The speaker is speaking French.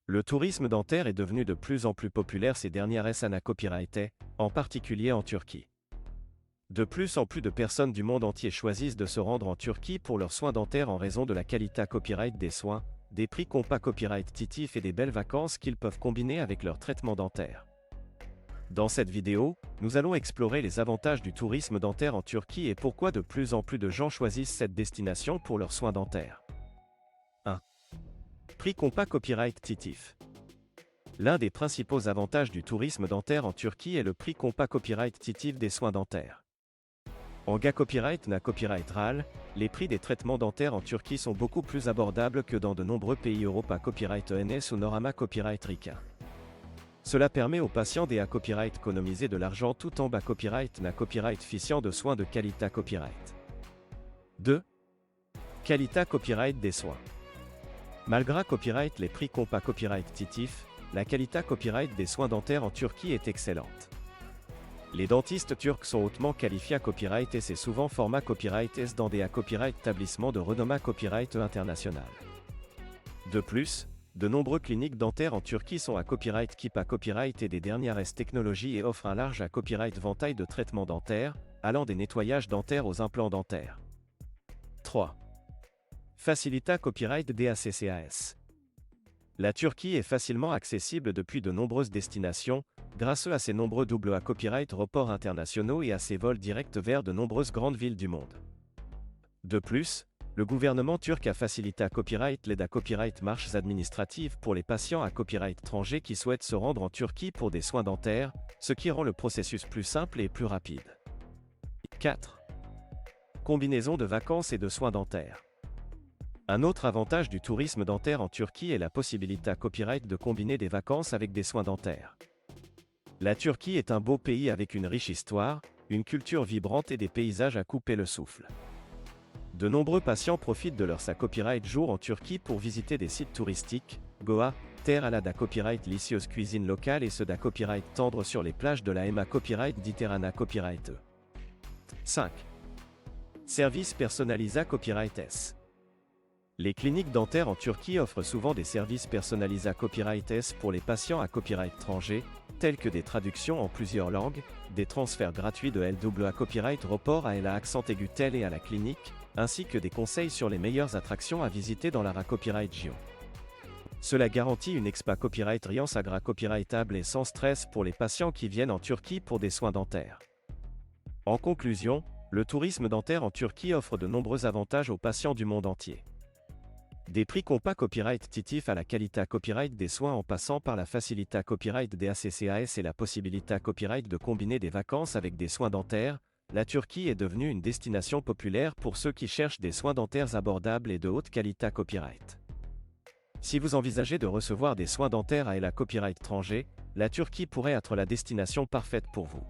Le tourisme dentaire est devenu de plus en plus populaire ces dernières années copyrighté, en particulier en Turquie. De plus en plus de personnes du monde entier choisissent de se rendre en Turquie pour leurs soins dentaires en raison de la qualité copyright des soins, des prix compas copyright titif et des belles vacances qu'ils peuvent combiner avec leur traitement dentaire. Dans cette vidéo, nous allons explorer les avantages du tourisme dentaire en Turquie et pourquoi de plus en plus de gens choisissent cette destination pour leurs soins dentaires. 1. Prix compas copyright titif. L'un des principaux avantages du tourisme dentaire en Turquie est le prix compas copyright titif des soins dentaires. En GA copyright na copyright RAL, les prix des traitements dentaires en Turquie sont beaucoup plus abordables que dans de nombreux pays Europa copyright ENS ou Norama copyright RICA. Cela permet aux patients des A copyright d'économiser de l'argent tout en bas copyright na copyright ficiant de soins de qualité copyright. 2. Qualité copyright des soins. Malgré copyright les prix compas copyright titif, la qualité copyright des soins dentaires en Turquie est excellente. Les dentistes turcs sont hautement qualifiés à copyright et c'est souvent format copyright S dans des A copyright établissements de renommée copyright international. De plus, de nombreuses cliniques dentaires en Turquie sont à copyright KIP à copyright et des dernières technologies et offrent un large à copyright ventail de traitements dentaires, allant des nettoyages dentaires aux implants dentaires. 3. Facilita copyright DACCAS. La Turquie est facilement accessible depuis de nombreuses destinations, grâce à ses nombreux double A copyright reports internationaux et à ses vols directs vers de nombreuses grandes villes du monde. De plus, le gouvernement turc a facilité à copyright l'aide à copyright marches administratives pour les patients à copyright étrangers qui souhaitent se rendre en Turquie pour des soins dentaires, ce qui rend le processus plus simple et plus rapide. 4. Combinaison de vacances et de soins dentaires. Un autre avantage du tourisme dentaire en Turquie est la possibilité à copyright de combiner des vacances avec des soins dentaires. La Turquie est un beau pays avec une riche histoire, une culture vibrante et des paysages à couper le souffle. De nombreux patients profitent de leur copyright jour en Turquie pour visiter des sites touristiques, Goa, terre à la da copyright licieuse cuisine locale et ceux da copyright tendre sur les plages de la Ema copyright d'Iterana copyright E. 5. Service personnalisé copyright S. Les cliniques dentaires en Turquie offrent souvent des services personnalisés à copyright S pour les patients à copyright étranger, tels que des traductions en plusieurs langues, des transferts gratuits de LWA copyright report à LA accent aigu tel et à la clinique, ainsi que des conseils sur les meilleures attractions à visiter dans la copyright Gion. Cela garantit une expa copyright riant sagra copyrightable et sans stress pour les patients qui viennent en Turquie pour des soins dentaires. En conclusion, le tourisme dentaire en Turquie offre de nombreux avantages aux patients du monde entier. Des prix compas copyright titif à la qualité copyright des soins en passant par la facilité copyright des ACCAS et la possibilité copyright de combiner des vacances avec des soins dentaires, la Turquie est devenue une destination populaire pour ceux qui cherchent des soins dentaires abordables et de haute qualité copyright. Si vous envisagez de recevoir des soins dentaires à la copyright étranger, la Turquie pourrait être la destination parfaite pour vous.